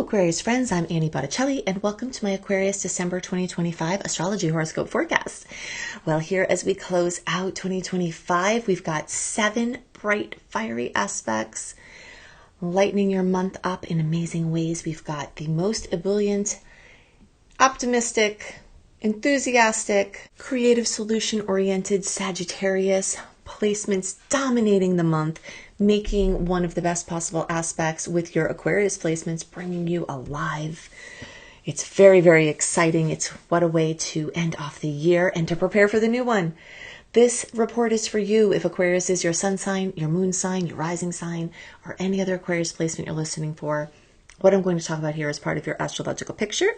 Aquarius friends, I'm Annie Botticelli, and welcome to my Aquarius December 2025 Astrology Horoscope Forecast. Well, here as we close out 2025, we've got 7 bright, fiery aspects lightening your month up in amazing ways. We've got the most ebullient, optimistic, enthusiastic, creative, solution-oriented Sagittarius placements dominating the month, making one of the best possible aspects with your Aquarius placements, bringing you alive. It's very, very exciting. It's what a way to end off the year and to prepare for the new one. This report is for you if Aquarius is your sun sign, your moon sign, your rising sign, or any other Aquarius placement you're listening for. What I'm going to talk about here is part of your astrological picture.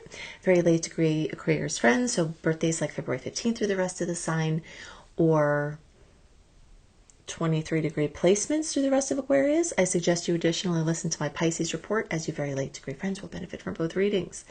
Very late degree Aquarius friends, so birthdays like February 15th through the rest of the sign, or 23-degree placements through the rest of Aquarius. I suggest you additionally listen to my Pisces report, as you very late degree friends will benefit from both readings.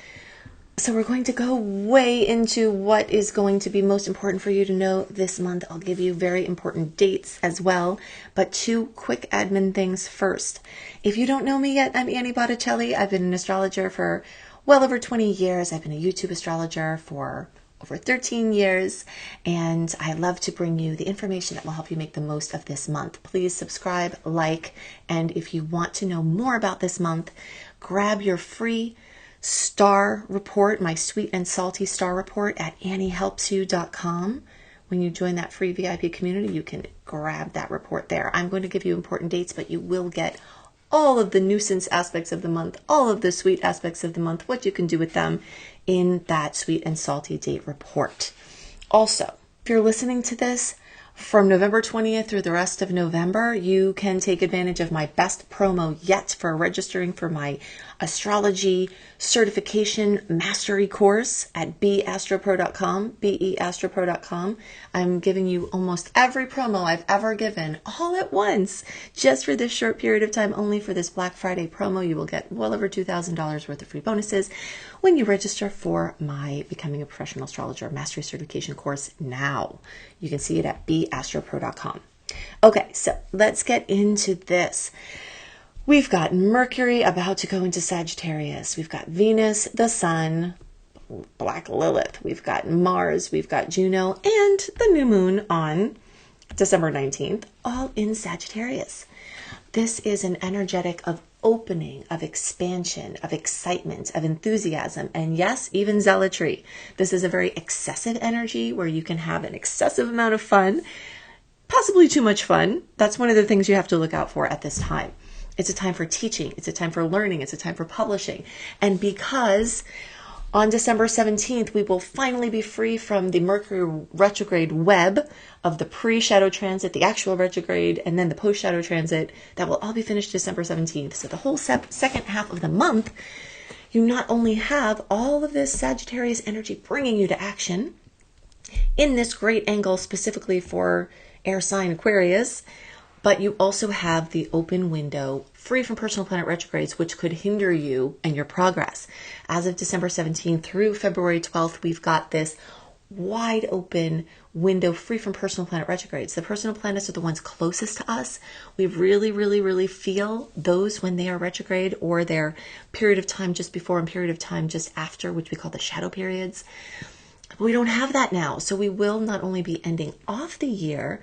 So we're going to go way into what is going to be most important for you to know this month. I'll give you very important dates as well, but 2 quick admin things first. If you don't know me yet, I'm Annie Botticelli. I've been an astrologer for well over 20 years. I've been a YouTube astrologer for over 13 years, and I love to bring you the information that will help you make the most of this month. Please subscribe, like, and if you want to know more about this month, grab your free star report, my sweet and salty star report at anniehelpsyou.com. When you join that free VIP community, you can grab that report there. I'm going to give you important dates, but you will get all of the nuisance aspects of the month, all of the sweet aspects of the month, what you can do with them in that sweet and salty date report. Also, if you're listening to this from November 20th through the rest of November, you can take advantage of my best promo yet for registering for my astrology certification mastery course at beastropro.com, beastropro.com. I'm giving you almost every promo I've ever given all at once, just for this short period of time. Only for this Black Friday promo, you will get well over $2,000 worth of free bonuses when you register for my Becoming a Professional Astrologer Mastery Certification course now. You can see it at beastropro.com. Okay, so let's get into this. We've got Mercury about to go into Sagittarius. We've got Venus, the Sun, Black Lilith. We've got Mars, we've got Juno, and the new moon on December 19th, all in Sagittarius. This is an energetic of opening, of expansion, of excitement, of enthusiasm, and yes, even zealotry. This is a very excessive energy where you can have an excessive amount of fun, possibly too much fun. That's one of the things you have to look out for at this time. It's a time for teaching. It's a time for learning. It's a time for publishing. And because on December 17th, we will finally be free from the Mercury retrograde web of the pre-shadow transit, the actual retrograde, and then the post-shadow transit. That will all be finished December 17th. So the whole second half of the month, you not only have all of this Sagittarius energy bringing you to action in this great angle specifically for air sign Aquarius, but you also have the open window free from personal planet retrogrades, which could hinder you and your progress. As of December 17th through February 12th, we've got this wide open window free from personal planet retrogrades. The personal planets are the ones closest to us. We really, really, really feel those when they are retrograde, or their period of time just before and period of time just after, which we call the shadow periods. But we don't have that now. So we will not only be ending off the year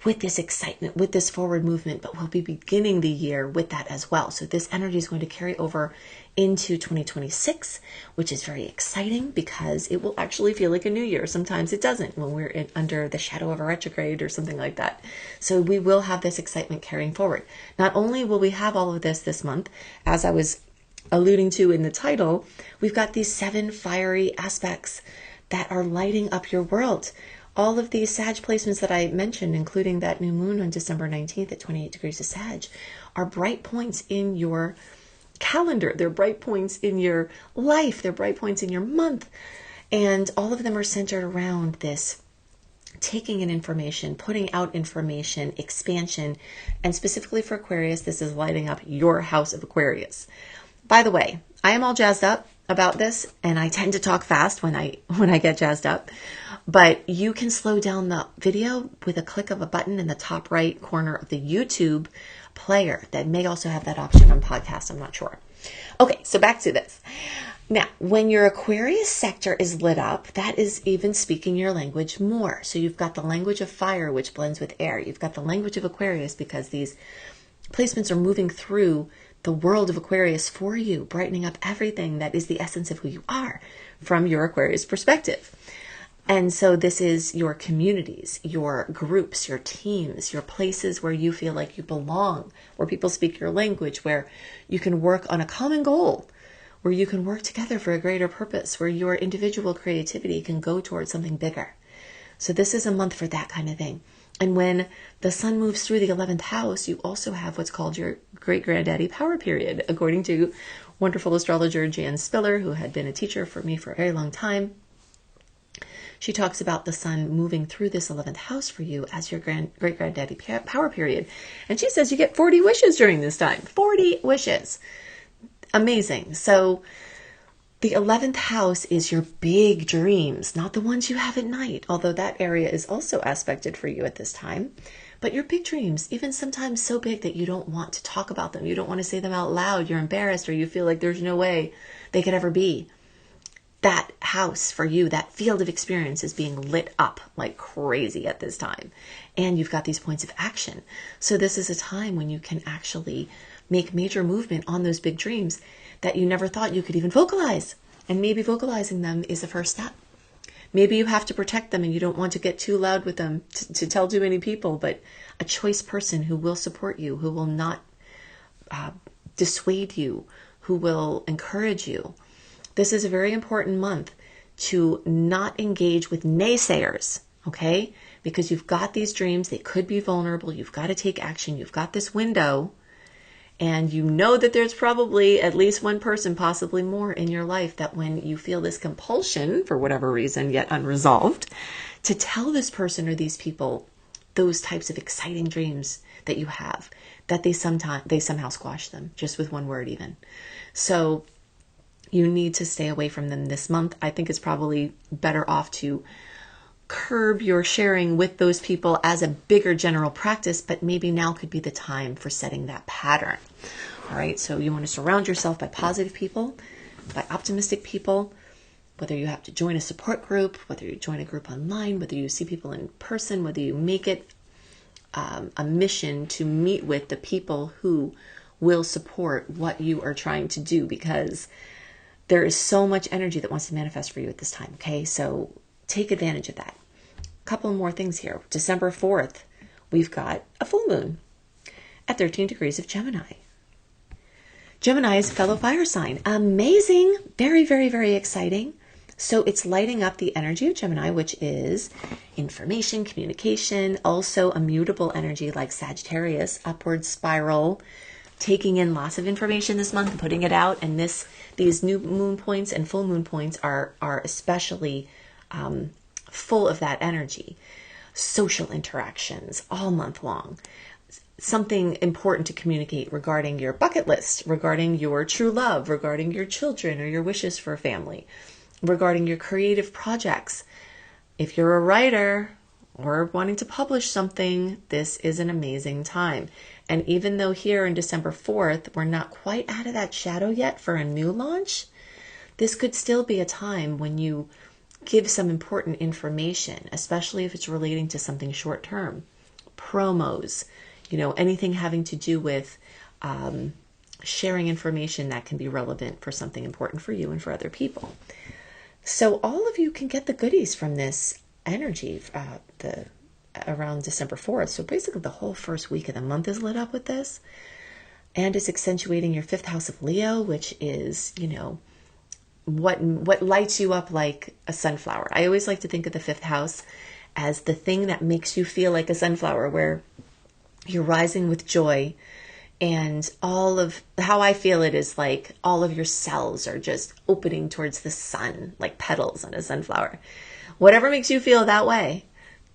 with this excitement, with this forward movement, but we'll be beginning the year with that as well. So this energy is going to carry over into 2026, which is very exciting because it will actually feel like a new year. Sometimes it doesn't when we're under the shadow of a retrograde or something like that. So we will have this excitement carrying forward. Not only will we have all of this month, as I was alluding to in the title, we've got these 7 fiery aspects that are lighting up your world. All of these Sag placements that I mentioned, including that new moon on December 19th at 28 degrees of Sag, are bright points in your calendar. They're bright points in your life. They're bright points in your month. And all of them are centered around this taking in information, putting out information, expansion, and specifically for Aquarius, this is lighting up your house of Aquarius. By the way, I am all jazzed up about this, and I tend to talk fast when I get jazzed up. But you can slow down the video with a click of a button in the top right corner of the YouTube player. That may also have that option on podcast, I'm not sure. Okay, so back to this. Now, when your Aquarius sector is lit up, that is even speaking your language more. So you've got the language of fire, which blends with air. You've got the language of Aquarius because these placements are moving through the world of Aquarius for you, brightening up everything that is the essence of who you are from your Aquarius perspective. And so this is your communities, your groups, your teams, your places where you feel like you belong, where people speak your language, where you can work on a common goal, where you can work together for a greater purpose, where your individual creativity can go towards something bigger. So this is a month for that kind of thing. And when the sun moves through the 11th house, you also have what's called your great-granddaddy power period, according to wonderful astrologer Jan Spiller, who had been a teacher for me for a very long time. She talks about the sun moving through this 11th house for you as your great-granddaddy power period. And she says you get 40 wishes during this time. 40 wishes. Amazing. So the 11th house is your big dreams, not the ones you have at night, although that area is also aspected for you at this time. But your big dreams, even sometimes so big that you don't want to talk about them, you don't want to say them out loud, you're embarrassed, or you feel like there's no way they could ever be. That house for you, that field of experience is being lit up like crazy at this time. And you've got these points of action. So this is a time when you can actually make major movement on those big dreams that you never thought you could even vocalize. And maybe vocalizing them is a first step. Maybe you have to protect them and you don't want to get too loud with them to tell too many people, but a choice person who will support you, who will not dissuade you, who will encourage you. This is a very important month to not engage with naysayers, okay? Because you've got these dreams, they could be vulnerable, you've got to take action, you've got this window, and you know that there's probably at least one person, possibly more in your life, that when you feel this compulsion, for whatever reason, yet unresolved, to tell this person or these people those types of exciting dreams that you have, that they somehow squash them, just with one word even. So you need to stay away from them this month. I think it's probably better off to curb your sharing with those people as a bigger general practice, but maybe now could be the time for setting that pattern. All right, so you want to surround yourself by positive people, by optimistic people, whether you have to join a support group, whether you join a group online, whether you see people in person, whether you make it a mission to meet with the people who will support what you are trying to do, because there is so much energy that wants to manifest for you at this time, okay? So take advantage of that. A couple more things here. December 4th, we've got a full moon at 13 degrees of Gemini. Gemini is a fellow fire sign. Amazing. Very, very, very exciting. So it's lighting up the energy of Gemini, which is information, communication, also a mutable energy like Sagittarius, upward spiral, taking in lots of information this month and putting it out. And these new moon points and full moon points are especially full of that energy. Social interactions all month long. Something important to communicate regarding your bucket list, regarding your true love, regarding your children or your wishes for a family, regarding your creative projects. If you're a writer or wanting to publish something, this is an amazing time. And even though here on December 4th, we're not quite out of that shadow yet for a new launch, this could still be a time when you give some important information, especially if it's relating to something short term. Promos, anything having to do with sharing information that can be relevant for something important for you and for other people. So all of you can get the goodies from this energy around December 4th. So basically the whole first week of the month is lit up with this. And it's accentuating your 5th house of Leo, which is, what lights you up like a sunflower. I always like to think of the 5th house as the thing that makes you feel like a sunflower, where you're rising with joy, and all of how I feel it is like all of your cells are just opening towards the sun, like petals on a sunflower. Whatever makes you feel that way,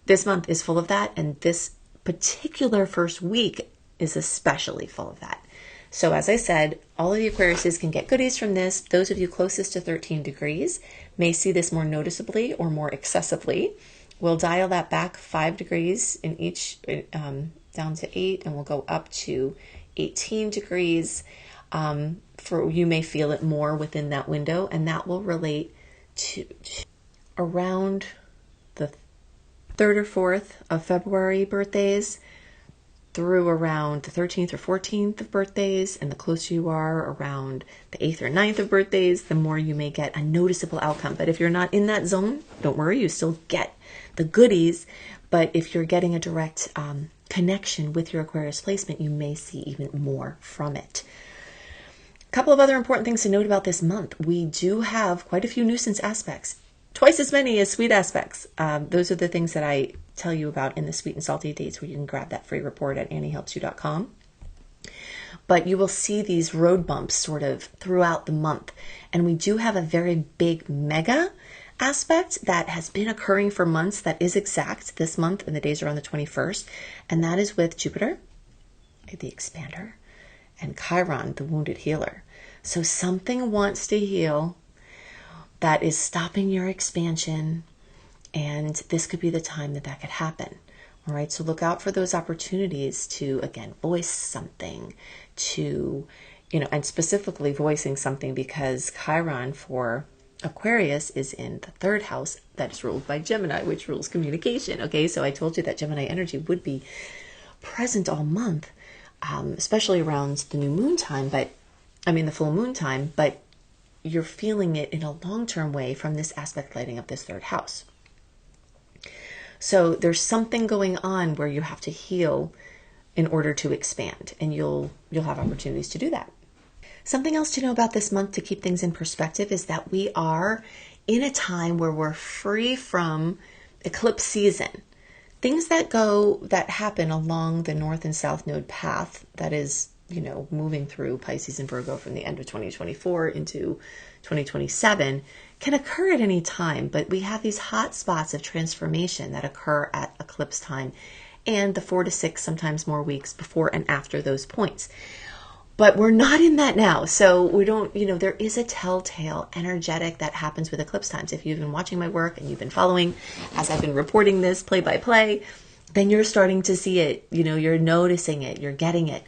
this month is full of that, and this particular first week is especially full of that. So as I said, all of the Aquariuses can get goodies from this. Those of you closest to 13 degrees may see this more noticeably or more excessively. We'll dial that back 5 degrees in each, down to 8, and we'll go up to 18 degrees. For you may feel it more within that window, and that will relate to around the 3rd or 4th of February birthdays through around the 13th or 14th of birthdays, and the closer you are around the 8th or 9th of birthdays, the more you may get a noticeable outcome. But if you're not in that zone, don't worry, you still get the goodies. But if you're getting a direct connection with your Aquarius placement, you may see even more from it. A couple of other important things to note about this month. We do have quite a few nuisance aspects, twice as many as sweet aspects. Those are the things that I tell you about in the Sweet and Salty Dates, where you can grab that free report at anniehelpsyou.com. But you will see these road bumps sort of throughout the month. And we do have a very big mega aspect that has been occurring for months that is exact this month, and the days are on the 21st. And that is with Jupiter, the expander, and Chiron, the wounded healer. So something wants to heal that is stopping your expansion, and this could be the time that that could happen. All right, so look out for those opportunities to, again, voice something, to, and specifically voicing something, because Chiron for Aquarius is in the 3rd house that is ruled by Gemini, which rules communication. Okay, so I told you that Gemini energy would be present all month, especially around the new moon time, the full moon time, but you're feeling it in a long-term way from this aspect lighting up this 3rd house. So there's something going on where you have to heal in order to expand, and you'll have opportunities to do that. Something else to know about this month to keep things in perspective is that we are in a time where we're free from eclipse season. Things that happen along the North and South Node path that is, moving through Pisces and Virgo from the end of 2024 into 2027 can occur at any time, but we have these hot spots of transformation that occur at eclipse time and the 4 to 6, sometimes more weeks before and after those points. But we're not in that now. So we don't, there is a telltale energetic that happens with eclipse times. If you've been watching my work and you've been following as I've been reporting this play by play, then you're starting to see it, you're noticing it, you're getting it,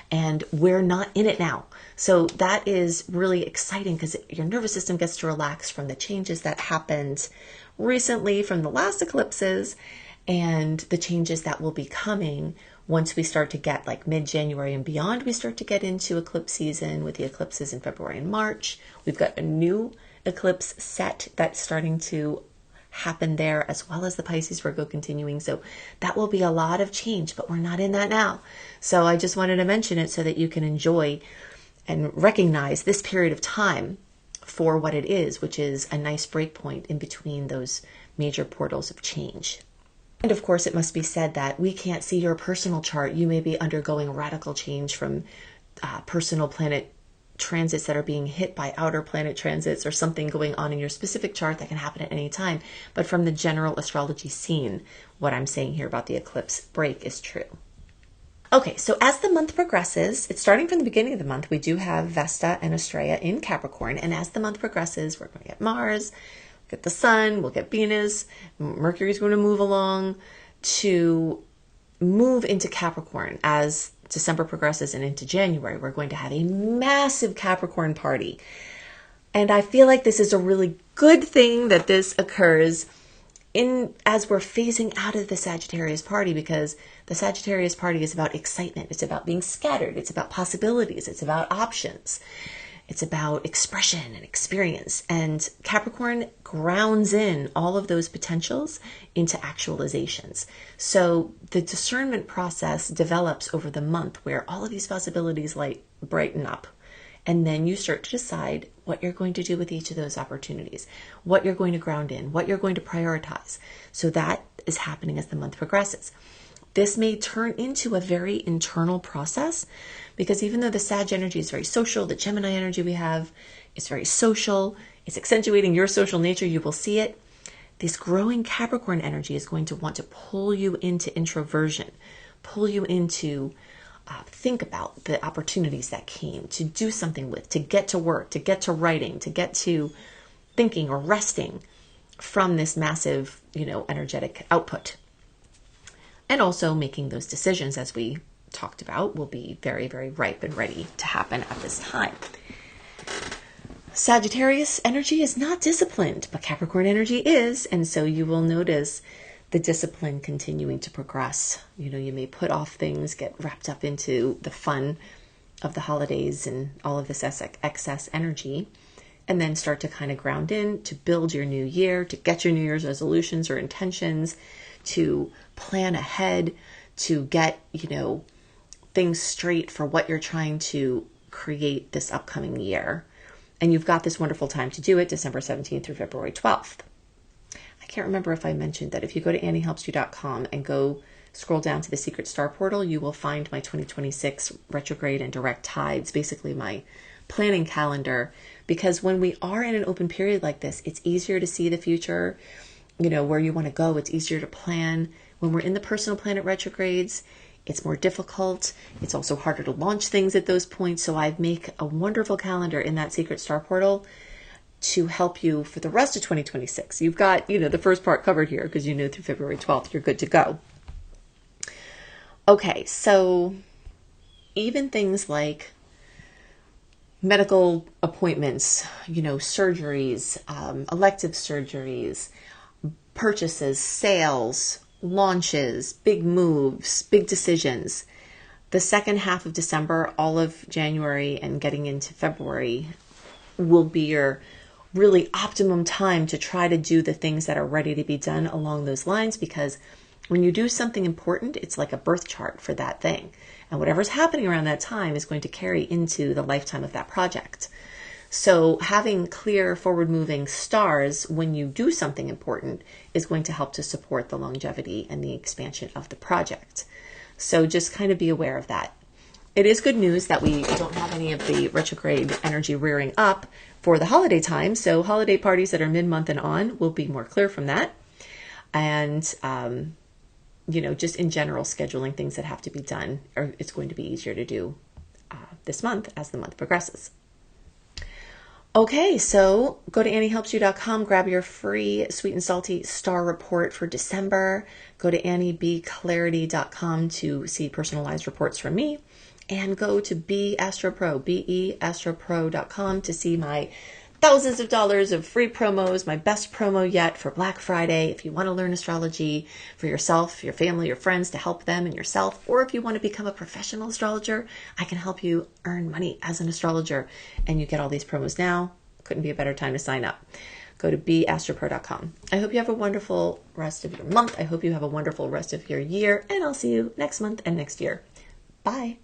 and we're not in it now. So that is really exciting because your nervous system gets to relax from the changes that happened recently from the last eclipses and the changes that will be coming once we start to get like mid-January and beyond. We start to get into eclipse season with the eclipses in February and March. We've got a new eclipse set that's starting to happen there, as well as the Pisces Virgo continuing. So that will be a lot of change, but we're not in that now. So I just wanted to mention it so that you can enjoy and recognize this period of time for what it is, which is a nice break point in between those major portals of change. And of course, it must be said that we can't see your personal chart. You may be undergoing radical change from personal planet transits that are being hit by outer planet transits, or something going on in your specific chart that can happen at any time. But from the general astrology scene, what I'm saying here about the eclipse break is true. Okay, so as the month progresses, it's starting from the beginning of the month. We do have Vesta and Astrea in Capricorn. And as the month progresses, we're going to get Mars, get the Sun, we'll get Venus. Mercury's going to move along to move into Capricorn. As December progresses and into January, we're going to have a massive Capricorn party. And I feel like this is a really good thing that this occurs as we're phasing out of the Sagittarius party, because the Sagittarius party is about excitement. It's about being scattered. It's about possibilities. It's about options. It's about expression and experience. And Capricorn grounds in all of those potentials into actualizations. So the discernment process develops over the month where all of these possibilities brighten up. And then you start to decide what you're going to do with each of those opportunities, what you're going to ground in, what you're going to prioritize. So that is happening as the month progresses. This may turn into a very internal process, because even though the Sag energy is very social, the Gemini energy we have is very social, it's accentuating your social nature, you will see it. This growing Capricorn energy is going to want to pull you into introversion, pull you into think about the opportunities that came, to do something with, to get to work, to get to writing, to get to thinking or resting from this massive, energetic output. And also making those decisions as we talked about will be very, very ripe and ready to happen at this time. Sagittarius energy is not disciplined, but Capricorn energy is. And so you will notice the discipline continuing to progress. You know, you may put off things, get wrapped up into the fun of the holidays and all of this excess energy, and then start to kind of ground in to build your new year, to get your New Year's resolutions or intentions, to plan ahead, to get, you know, things straight for what you're trying to create this upcoming year. And you've got this wonderful time to do it, December 17th through February 12th. I can't remember if I mentioned that if you go to AnnieHelpsYou.com and go scroll down to the Secret Star portal, you will find my 2026 retrograde and direct tides, basically my planning calendar. Because when we are in an open period like this, it's easier to see the future, you know, where you want to go. It's easier to plan. When we're in the personal planet retrogrades, it's more difficult. It's also harder to launch things at those points. So I make a wonderful calendar in that Secret Star portal to help you for the rest of 2026. You've got, you know, the first part covered here because you know through February 12th, you're good to go. Okay, so even things like medical appointments, you know, surgeries, elective surgeries, purchases, sales, launches, big moves, big decisions. The second half of December, all of January and getting into February will be your really optimum time to try to do the things that are ready to be done along those lines, because when you do something important, it's like a birth chart for that thing. And whatever's happening around that time is going to carry into the lifetime of that project. So having clear forward-moving stars when you do something important is going to help to support the longevity and the expansion of the project. So just kind of be aware of that. It is good news that we don't have any of the retrograde energy rearing up for the holiday time. So holiday parties that are mid-month and on will be more clear from that. And, you know, just in general, scheduling things that have to be done, or it's going to be easier to do this month as the month progresses. Okay, so go to AnnieHelpsYou.com, grab your free Sweet and Salty Star Report for December. Go to AnnieBClarity.com to see personalized reports from me. And go to beastropro.com to see my thousands of dollars of free promos, my best promo yet for Black Friday. If you want to learn astrology for yourself, your family, your friends, to help them and yourself, or if you want to become a professional astrologer, I can help you earn money as an astrologer. And you get all these promos now. Couldn't be a better time to sign up. Go to beastropro.com. I hope you have a wonderful rest of your month. I hope you have a wonderful rest of your year. And I'll see you next month and next year. Bye.